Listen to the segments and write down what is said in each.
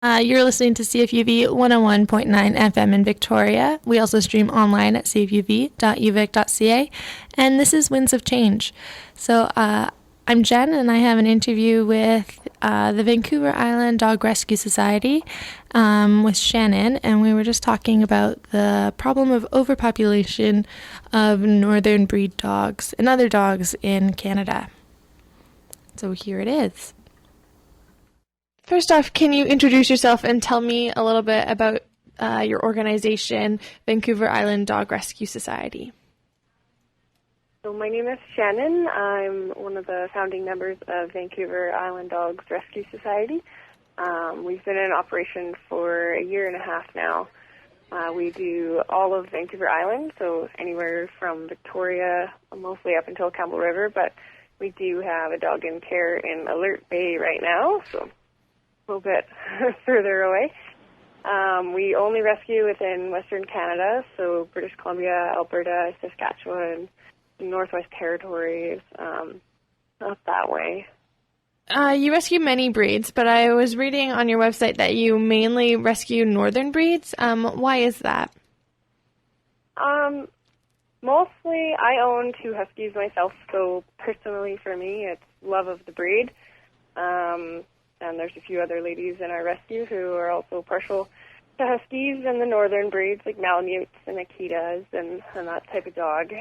You're listening to CFUV 101.9 FM in Victoria. We also stream online at cfuv.uvic.ca, and this is Winds of Change. So I'm Jen, and I have an interview with the Vancouver Island Dog Rescue Society with Shannon, and we were just talking about the problem of overpopulation of northern breed dogs and other dogs in Canada. So here it is. First off, can you introduce yourself and tell me a little bit about your organization, Vancouver Island Dog Rescue Society? So my name is Shannon. I'm one of the founding members of Vancouver Island Dogs Rescue Society. We've been in operation for a year and a half now. We do all of Vancouver Island, so anywhere from Victoria, mostly up until Campbell River, but we do have a dog in care in Alert Bay right now, so a little bit further away. We only rescue within Western Canada, so British Columbia, Alberta, Saskatchewan, Northwest Territories, up that way. You rescue many breeds, but I was reading on your website that you mainly rescue northern breeds. Why is that? Mostly, I own 2 Huskies myself, so personally for me, it's love of the breed. And there's a few other ladies in our rescue who are also partial to Huskies and the northern breeds like Malamutes and Akitas and that type of dog.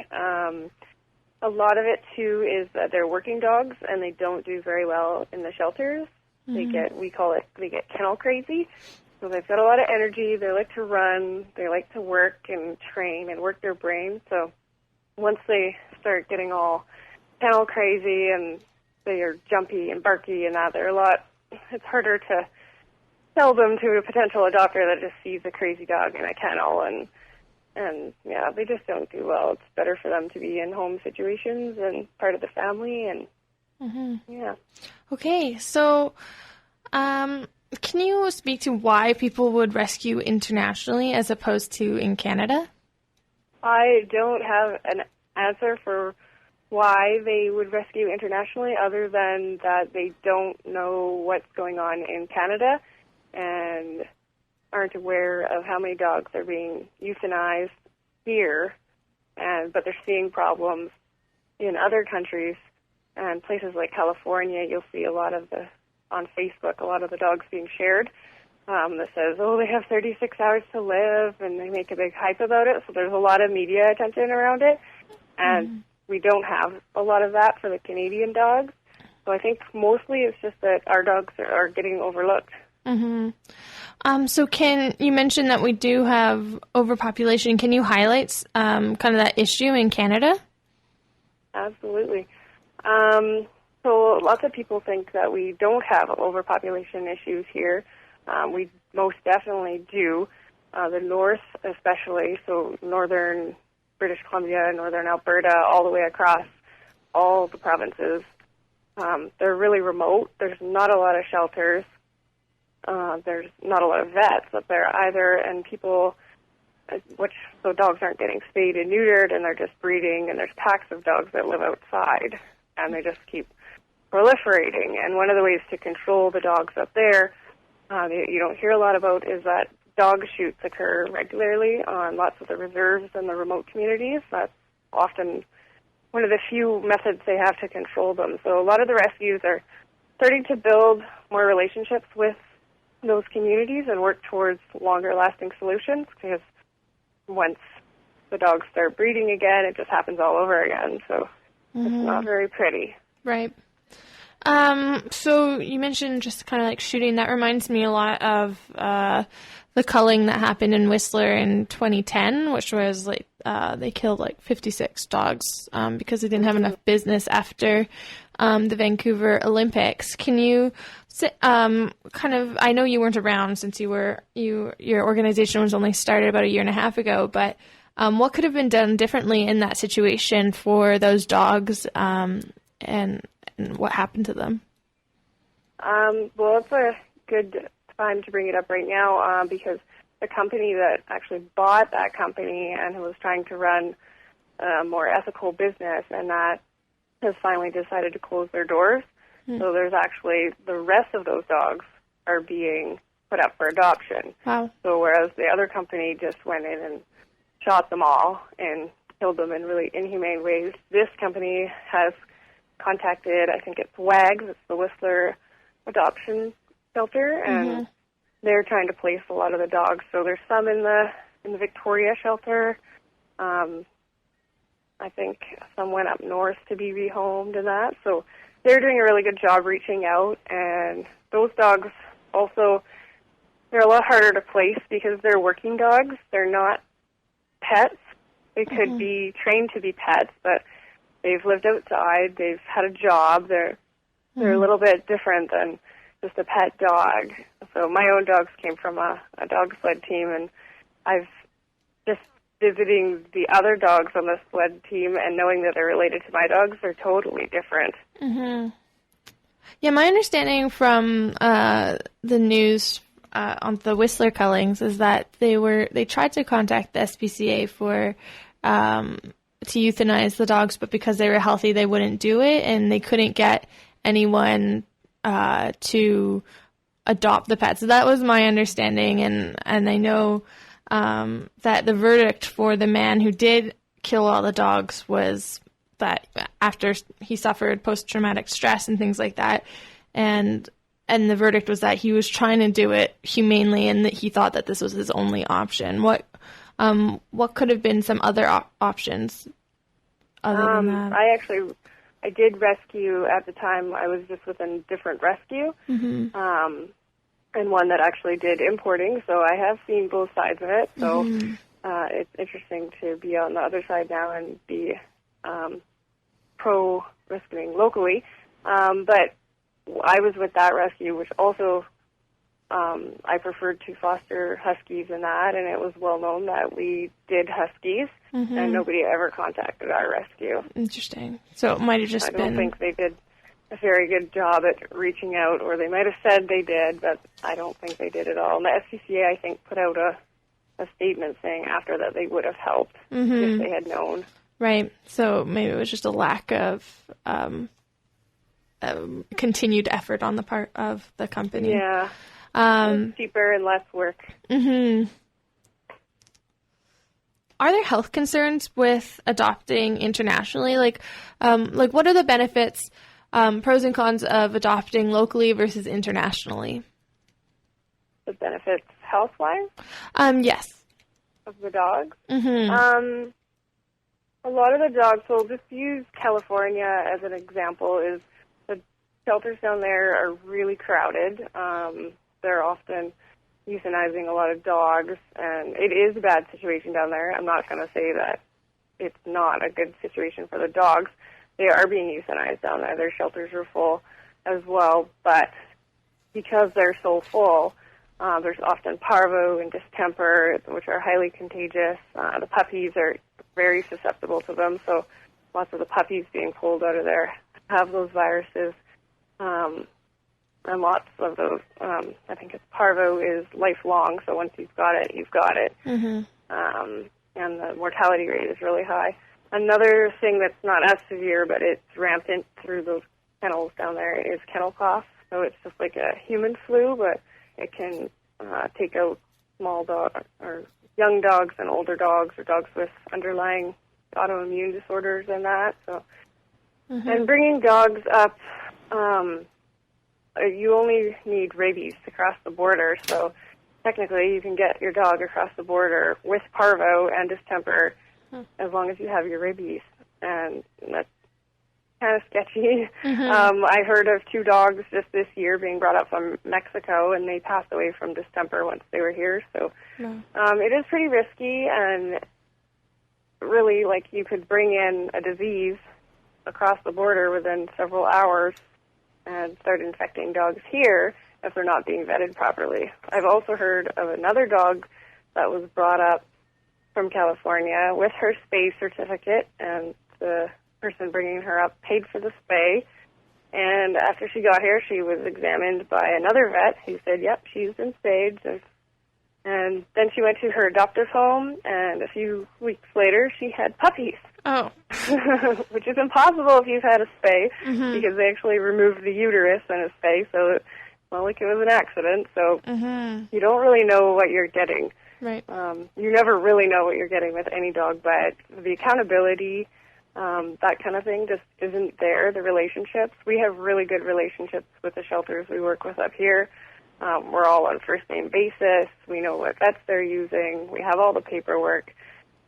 A lot of it, too, is that they're working dogs and they don't do very well in the shelters. Mm-hmm. They get kennel crazy. So they've got a lot of energy. They like to run. They like to work and train and work their brain. So once they start getting all kennel crazy and they are jumpy and barky and that, it's harder to sell them to a potential adopter that just sees a crazy dog in a kennel, and yeah, they just don't do well. It's better for them to be in home situations and part of the family, and yeah. Okay, so can you speak to why people would rescue internationally as opposed to in Canada? I don't have an answer for why they would rescue internationally, other than that they don't know what's going on in Canada and aren't aware of how many dogs are being euthanized here, but they're seeing problems in other countries and places like California. You'll see on Facebook a lot of the dogs being shared that says, they have 36 hours to live, and they make a big hype about it, so there's a lot of media attention around it, and we don't have a lot of that for the Canadian dogs. So I think mostly it's just that our dogs are getting overlooked. Mm-hmm. So you mentioned that we do have overpopulation. Can you highlight kind of that issue in Canada? Absolutely. So lots of people think that we don't have overpopulation issues here. We most definitely do. The north especially, so northern British Columbia, northern Alberta, all the way across all the provinces. They're really remote. There's not a lot of shelters. There's not a lot of vets up there either, and so dogs aren't getting spayed and neutered, and they're just breeding, and there's packs of dogs that live outside, and they just keep proliferating. And one of the ways to control the dogs up there, you don't hear a lot about, is that dog shoots occur regularly on lots of the reserves and the remote communities. That's often one of the few methods they have to control them. So a lot of the rescues are starting to build more relationships with those communities and work towards longer-lasting solutions, because once the dogs start breeding again, it just happens all over again. So it's not very pretty. Right. So you mentioned just kind of like shooting. That reminds me a lot of the culling that happened in Whistler in 2010, which was like they killed like 56 dogs because they didn't have enough business after the Vancouver Olympics. Can you I know you weren't around since your organization was only started about a year and a half ago, but what could have been done differently in that situation for those dogs and what happened to them? Well, it's a good time to bring it up right now because the company that actually bought that company and who was trying to run a more ethical business, and that has finally decided to close their doors. So there's actually the rest of those dogs are being put up for adoption. Wow. So whereas the other company just went in and shot them all and killed them in really inhumane ways, this company has contacted, I think it's WAGS, it's the Whistler Adoption Shelter, and they're trying to place a lot of the dogs. So there's some in the Victoria shelter. I think some went up north to be rehomed and that. So they're doing a really good job reaching out, and those dogs also, they're a lot harder to place because they're working dogs. They're not pets. They could be trained to be pets, but they've lived outside. They've had a job. They're a little bit different than just a pet dog. So my own dogs came from a dog sled team, and I've just visiting the other dogs on the sled team and knowing that they're related to my dogs, they're totally different. Yeah, my understanding from the news on the Whistler cullings is that they tried to contact the SPCA for to euthanize the dogs, but because they were healthy, they wouldn't do it, and they couldn't get anyone to adopt the pets. So that was my understanding, and I know that the verdict for the man who did kill all the dogs was that after he suffered post-traumatic stress and things like that, and the verdict was that he was trying to do it humanely and that he thought that this was his only option. What could have been some other options other than that? I did rescue at the time. I was just with a different rescue, and one that actually did importing, so I have seen both sides of it. So it's interesting to be on the other side now and be pro-rescuing locally. But I was with that rescue, which also I preferred to foster huskies in that, and it was well known that we did huskies, and nobody ever contacted our rescue. Interesting. So it might have just been... I don't think they did a very good job at reaching out, or they might have said they did, but I don't think they did at all. And the SPCA, I think, put out a statement saying after that they would have helped if they had known. Right. So maybe it was just a lack of continued effort on the part of the company. Yeah. Cheaper and less work. Are there health concerns with adopting internationally? Like what are the benefits, pros and cons of adopting locally versus internationally? The benefits health-wise? Yes. Of the dogs? A lot of the dogs, so just use California as an example, is the shelters down there are really crowded. They're often euthanizing a lot of dogs, and it is a bad situation down there. I'm not going to say that it's not a good situation for the dogs. They are being euthanized down there. Their shelters are full as well, but because they're so full, there's often parvo and distemper, which are highly contagious. The puppies are very susceptible to them, so lots of the puppies being pulled out of there have those viruses. And lots of those, I think it's parvo is lifelong, so once you've got it, you've got it. And the mortality rate is really high. Another thing that's not as severe, but it's rampant through those kennels down there, is kennel cough. So it's just like a human flu, but it can take out small dogs or young dogs and older dogs, or dogs with underlying autoimmune disorders and that. So, and bringing dogs up, you only need rabies to cross the border. So technically, you can get your dog across the border with parvo and distemper as long as you have your rabies, and that's kind of sketchy. I heard of 2 dogs just this year being brought up from Mexico, and they passed away from distemper once they were here. So it is pretty risky, and really, like, you could bring in a disease across the border within several hours and start infecting dogs here if they're not being vetted properly. I've also heard of another dog that was brought up from California with her spay certificate, and the person bringing her up paid for the spay. And after she got here, she was examined by another vet who said, yep, she's been spayed. And then she went to her adoptive home, and a few weeks later, she had puppies. Oh. Which is impossible if you've had a spay, because they actually removed the uterus in a spay, so not like it was an accident, so Mm-hmm. you don't really know what you're getting. Right. You never really know what you're getting with any dog, but the accountability, that kind of thing just isn't there, the relationships. We have really good relationships with the shelters we work with up here. We're all on first-name basis. We know what vets they're using. We have all the paperwork,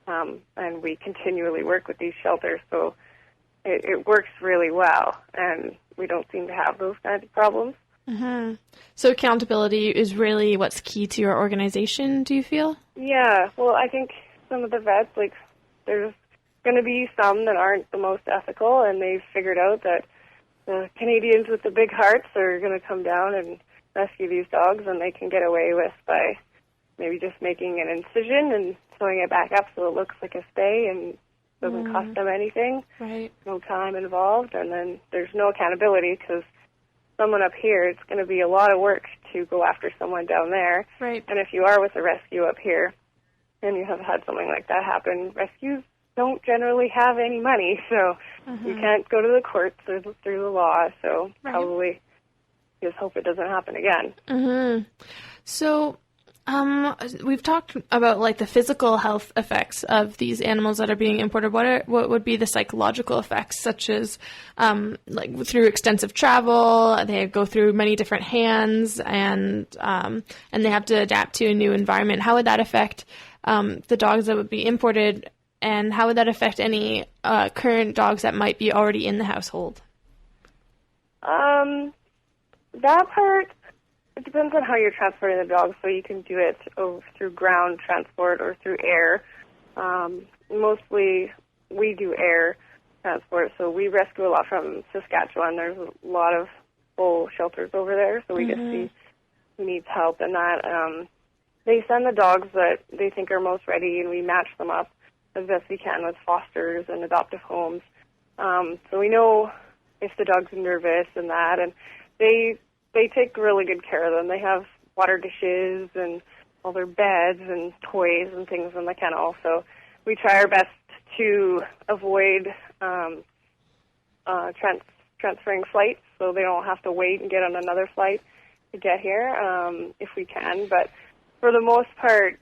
and we continually work with these shelters, so it works really well, and we don't seem to have those kinds of problems. Mm-hmm. So accountability is really what's key to your organization, do you feel? Yeah, well, I think some of the vets, like, there's going to be some that aren't the most ethical, and they've figured out that the Canadians with the big hearts are going to come down and rescue these dogs, and they can get away with by maybe just making an incision and sewing it back up so it looks like a stay and doesn't cost them anything. Right. No time involved, and then there's no accountability because someone up here, it's going to be a lot of work to go after someone down there. Right. And if you are with a rescue up here and you have had something like that happen, rescues don't generally have any money, so you can't go to the courts or through the law, so probably just hope it doesn't happen again. Mm-hmm. So we've talked about like the physical health effects of these animals that are being imported. What would be the psychological effects, such as like through extensive travel, they go through many different hands, and they have to adapt to a new environment? How would that affect the dogs that would be imported, and how would that affect any current dogs that might be already in the household? That part, it depends on how you're transporting the dog, so you can do it through ground transport or through air. Mostly we do air transport, so we rescue a lot from Saskatchewan. There's a lot of full shelters over there, so we get to see who needs help and that. They send the dogs that they think are most ready, and we match them up as best we can with fosters and adoptive homes. So we know if the dog's nervous and that, and they take really good care of them. They have water dishes and all their beds and toys and things in the kennel. So we try our best to avoid transferring flights, so they don't have to wait and get on another flight to get here, if we can. But for the most part,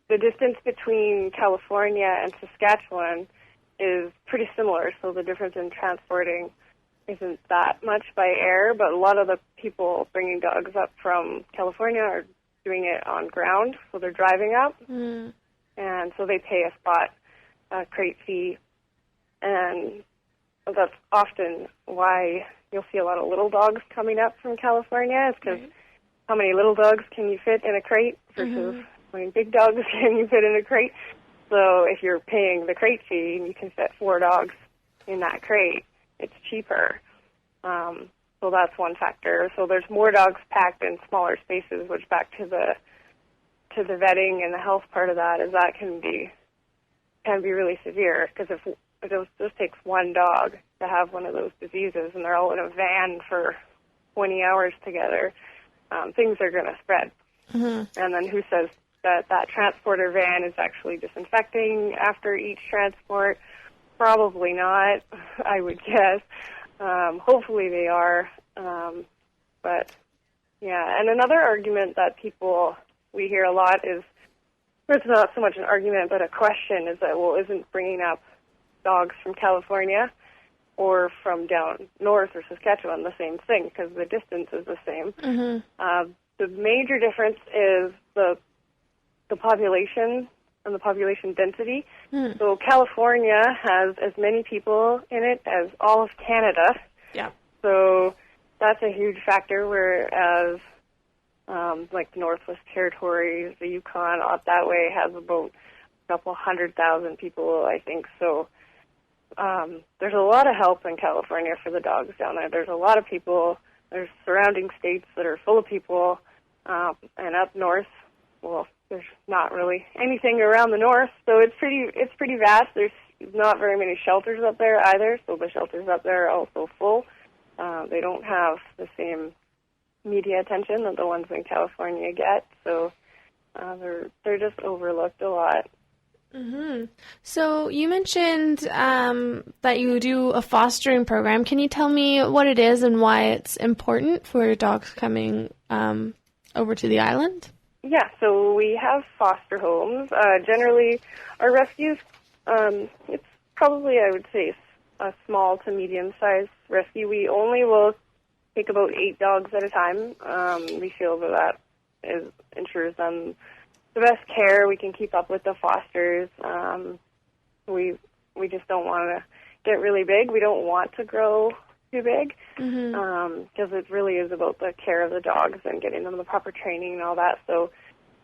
the distance between California and Saskatchewan is pretty similar, so the difference in transporting isn't that much by air, but a lot of the people bringing dogs up from California are doing it on ground, so they're driving up, and so they pay a spot crate fee, and that's often why you'll see a lot of little dogs coming up from California, is because how many little dogs can you fit in a crate versus how many big dogs can you fit in a crate? So if you're paying the crate fee and you can fit 4 dogs in that crate, it's cheaper. So that's one factor. So there's more dogs packed in smaller spaces, which back to the vetting and the health part of that is that can be really severe, because if it just takes one dog to have one of those diseases and they're all in a van for 20 hours together, things are going to spread. And then who says that transporter van is actually disinfecting after each transport? Probably not, I would guess. Hopefully they are. But, yeah. And another argument that we hear a lot is, it's not so much an argument, but a question, is that, well, isn't bringing up dogs from California or from down north or Saskatchewan the same thing, because the distance is the same? The major difference is the population and the population density. So California has as many people in it as all of Canada. Yeah. So that's a huge factor, whereas like the Northwest Territories, the Yukon, out that way has about a couple 100,000 people, I think. So there's a lot of help in California for the dogs down there. There's a lot of people. There's surrounding states that are full of people. And up north, well, there's not really anything around the north, so it's pretty vast. There's not very many shelters up there either, so the shelters up there are also full. They don't have the same media attention that the ones in California get, so they're just overlooked a lot. So you mentioned that you do a fostering program. Can you tell me what it is and why it's important for dogs coming over to the island? Yeah, so we have foster homes. Generally, our rescues, it's probably, I would say, a small to medium-sized rescue. We only will take about 8 dogs at a time. We feel that ensures them the best care. We can keep up with the fosters. We just don't want to get really big. We don't want to grow too big because it really is about the care of the dogs and getting them the proper training and all that. So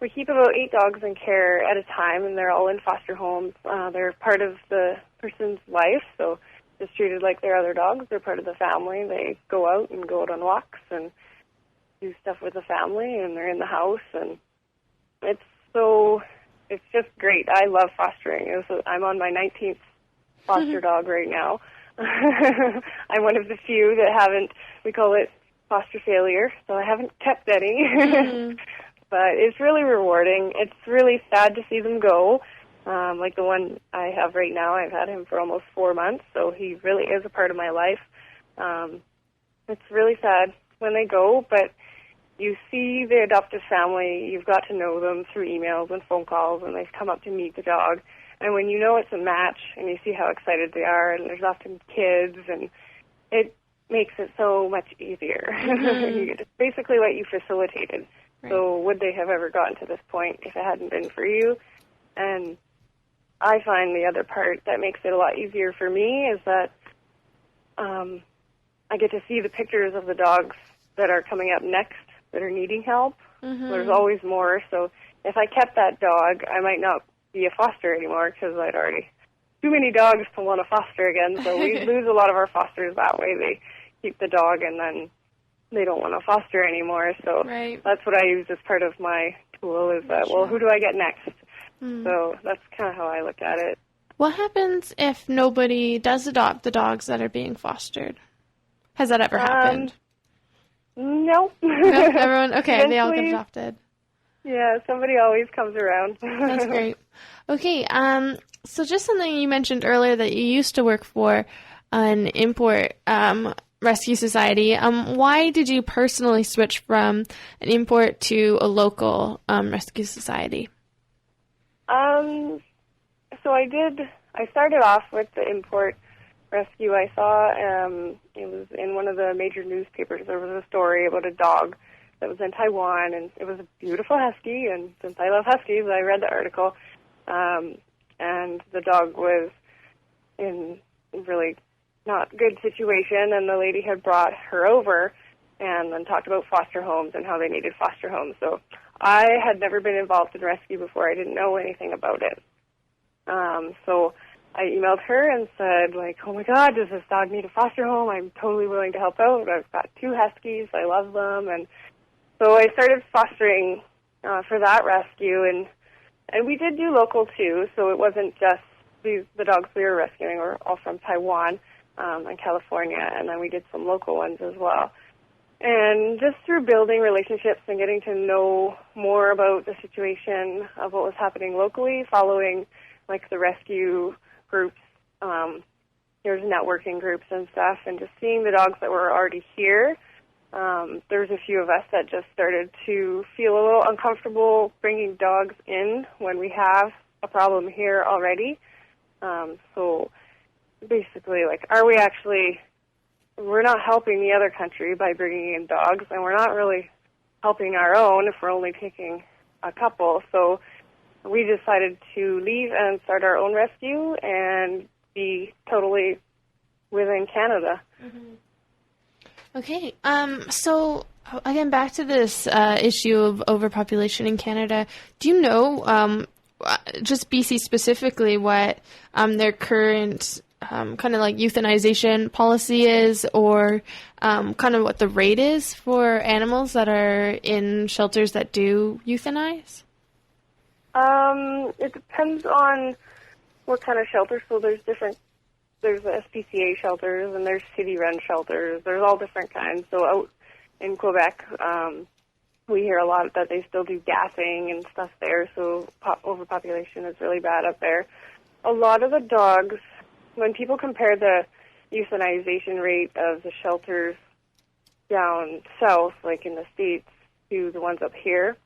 we keep about 8 dogs in care at a time, and they're all in foster homes. They're part of the person's life, so just treated like their other dogs. They're part of the family. They go out on walks and do stuff with the family, and they're in the house, and it's just great. I love fostering. I'm on my 19th foster dog right now. I'm one of the few that haven't, we call it foster failure, so I haven't kept any. But it's really rewarding. It's really sad to see them go. Like the one I have right now, I've had him for almost 4 months, so he really is a part of my life. It's really sad when they go, but you see the adoptive family, you've got to know them through emails and phone calls, and they've come up to meet the dog. And when you know it's a match and you see how excited they are, and there's often kids, and it makes it so much easier. It's basically what you facilitated. Right. So would they have ever gotten to this point if it hadn't been for you? And I find the other part that makes it a lot easier for me is that I get to see the pictures of the dogs that are coming up next that are needing help. There's always more. So if I kept that dog, I might not be a foster anymore because I'd already too many dogs to want to foster again. So we lose a lot of our fosters that way. They keep the dog and then they don't want to foster anymore. So that's what I use as part of my tool is that, well, who do I get next? So that's kind of how I look at it. What happens if nobody does adopt the dogs that are being fostered? Has that ever happened? No. Nope, everyone, okay, they all get adopted. Yeah, somebody always comes around. That's great. Okay, so just something you mentioned earlier that you used to work for an import rescue society. Why did you personally switch from an import to a local rescue society? So I started off with the import rescue. I saw, it was in one of the major newspapers, there was a story about a dog that was in Taiwan, and it was a beautiful husky, and since I love huskies, I read the article, and the dog was in really not good situation, and the lady had brought her over and then talked about foster homes and how they needed foster homes. So I had never been involved in rescue before. I didn't know anything about it. So I emailed her and said, like, oh my God, does this dog need a foster home? I'm totally willing to help out. I've got 2 huskies. I love them. And so I started fostering for that rescue. And we did do local, too. So it wasn't just the dogs we were rescuing were all from Taiwan and California. And then we did some local ones as well. And just through building relationships and getting to know more about the situation of what was happening locally, following like the rescue groups, there's networking groups and stuff, and just seeing the dogs that were already here. There's a few of us that just started to feel a little uncomfortable bringing dogs in when we have a problem here already. So basically, like, we're not helping the other country by bringing in dogs, and we're not really helping our own if we're only taking a couple. So we decided to leave and start our own rescue and be totally within Canada. Okay. So again, back to this issue of overpopulation in Canada. Do you know, just BC specifically, what their current kind of like euthanization policy is, or kind of what the rate is for animals that are in shelters that do euthanize? It depends on what kind of shelter. So there's SPCA shelters and there's city-run shelters. There's all different kinds. So out in Quebec, we hear a lot that they still do gassing and stuff there, so overpopulation is really bad up there. A lot of the dogs, when people compare the euthanization rate of the shelters down south, like in the States, to the ones up here,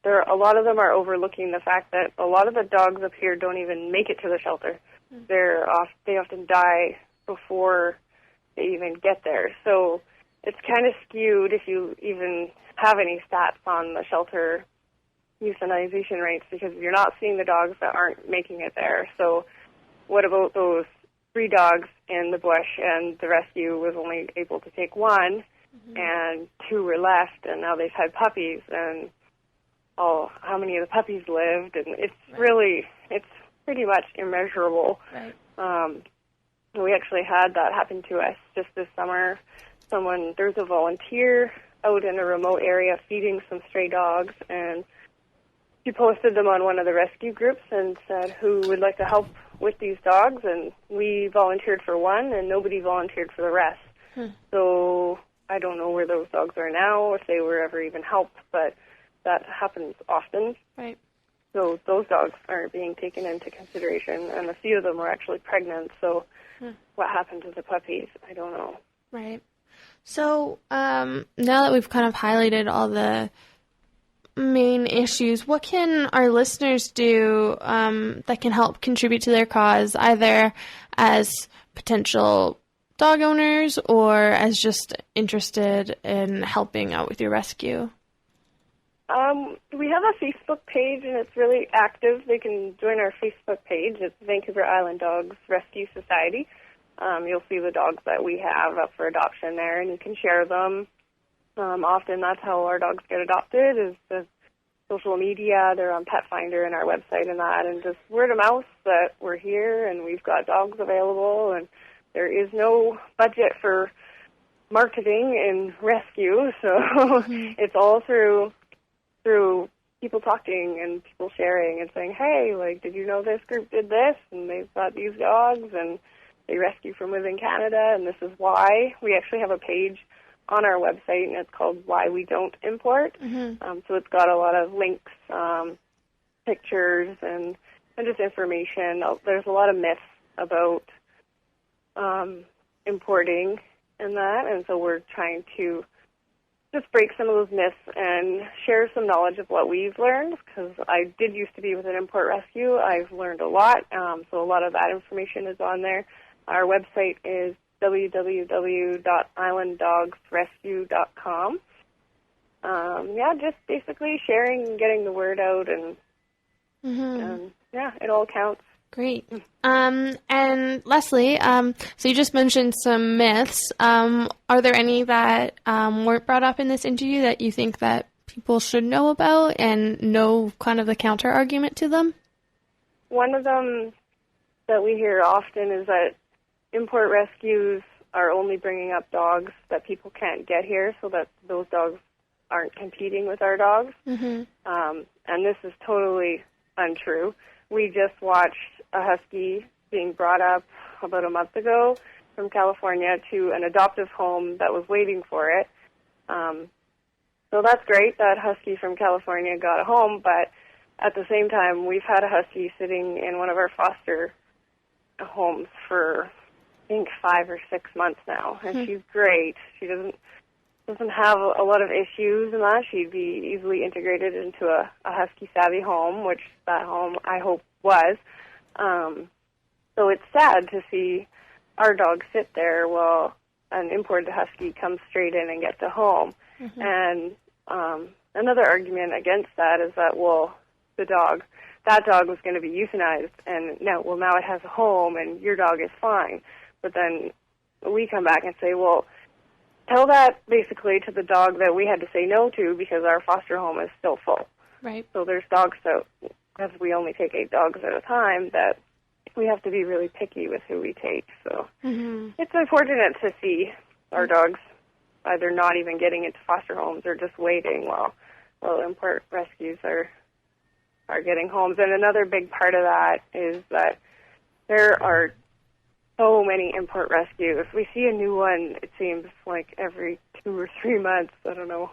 a lot of them are overlooking the fact that a lot of the dogs up here don't even make it to the shelter. They often die before they even get there. So it's kind of skewed if you even have any stats on the shelter euthanization rates, because you're not seeing the dogs that aren't making it there. So what about those 3 dogs in the bush, and the rescue was only able to take 1, and 2 were left, and now they've had puppies, and how many of the puppies lived, and it's pretty much immeasurable. Right. We actually had that happen to us just this summer. There's a volunteer out in a remote area feeding some stray dogs, and she posted them on one of the rescue groups and said who would like to help with these dogs, and we volunteered for 1, and nobody volunteered for the rest. So I don't know where those dogs are now, if they were ever even helped, but that happens often. Right. So those dogs aren't being taken into consideration, and a few of them were actually pregnant, so what happened to the puppies, I don't know. Right. So now that we've kind of highlighted all the main issues, what can our listeners do that can help contribute to their cause, either as potential dog owners or as just interested in helping out with your rescue? We have a Facebook page, and it's really active. They can join our Facebook page. It's Vancouver Island Dogs Rescue Society. You'll see the dogs that we have up for adoption there, and you can share them. Often that's how our dogs get adopted, is the social media. They're on Pet Finder and our website and that, and just word of mouth that we're here and we've got dogs available, and there is no budget for marketing and rescue, so it's all through people talking and people sharing and saying, hey, like, did you know this group did this, and they've got these dogs, and they rescue from within Canada, and this is why. We actually have a page on our website, and it's called Why We Don't Import. So it's got a lot of links, pictures, and just information. There's a lot of myths about importing and that, and so we're trying to just break some of those myths and share some knowledge of what we've learned, because I did used to be with an import rescue. I've learned a lot, so a lot of that information is on there. Our website is www.islanddogsrescue.com. Just basically sharing and getting the word out, and it all counts. Great. And Leslie, so you just mentioned some myths. Are there any that weren't brought up in this interview that you think that people should know about and know kind of the counter argument to them? One of them that we hear often is that import rescues are only bringing up dogs that people can't get here, so that those dogs aren't competing with our dogs. And this is totally untrue. We just watched a husky being brought up about a month ago from California to an adoptive home that was waiting for it. So that's great. That husky from California got a home, but at the same time, we've had a husky sitting in one of our foster homes for, I think, 5 or 6 months now, and she's great. She doesn't have a lot of issues in that. She'd be easily integrated into a husky savvy home, which that home I hope was. So it's sad to see our dog sit there while an imported husky comes straight in and gets a home. And another argument against that is that, well, that dog was going to be euthanized, and now it has a home, and your dog is fine. But then we come back and say, well, tell that basically to the dog that we had to say no to because our foster home is still full. Right. So there's dogs that, as we only take 8 dogs at a time, that we have to be really picky with who we take. So it's unfortunate to see our dogs either not even getting into foster homes or just waiting while import rescues are getting homes. And another big part of that is that there are so many import rescues. We see a new one, it seems like every 2 or 3 months. I don't know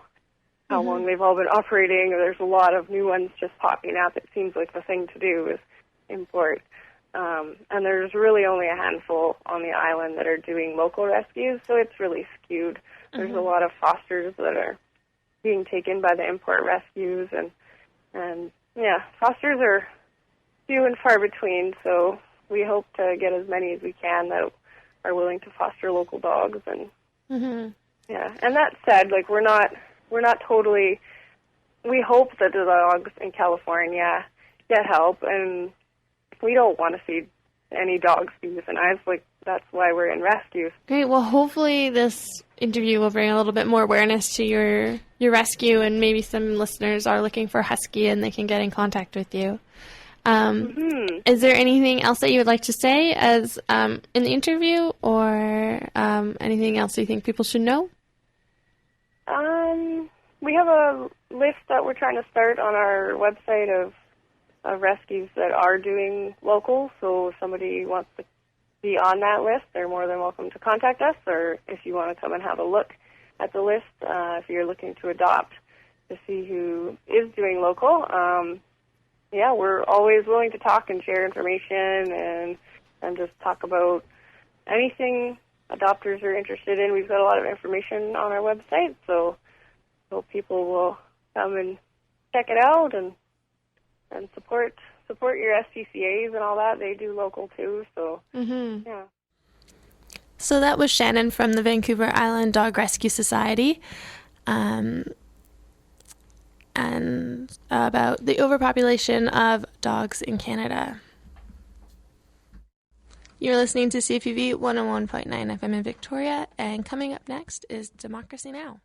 how long they've all been operating. There's a lot of new ones just popping up. It seems like the thing to do is import. And there's really only a handful on the island that are doing local rescues, so it's really skewed. There's a lot of fosters that are being taken by the import rescues, and yeah, fosters are few and far between, so we hope to get as many as we can that are willing to foster local dogs. And yeah, and that said, like, we're not totally, we hope that the dogs in California get help, and we don't want to see any dogs be euthanized. Like, that's why we're in rescue. Great. Well, hopefully this interview will bring a little bit more awareness to your rescue, and maybe some listeners are looking for husky and they can get in contact with you. Is there anything else that you would like to say as in the interview, or anything else you think people should know? We have a list that we're trying to start on our website of rescues that are doing local, so if somebody wants to be on that list, they're more than welcome to contact us, or if you want to come and have a look at the list, if you're looking to adopt, to see who is doing local. Yeah, we're always willing to talk and share information and just talk about anything adopters are interested in. We've got a lot of information on our website, so people will come and check it out and support your SPCAs and all that. They do local too, so yeah. So that was Shannon from the Vancouver Island Dog Rescue Society, and about the overpopulation of dogs in Canada. You're listening to CFUV 101.9 FM in Victoria, and coming up next is Democracy Now!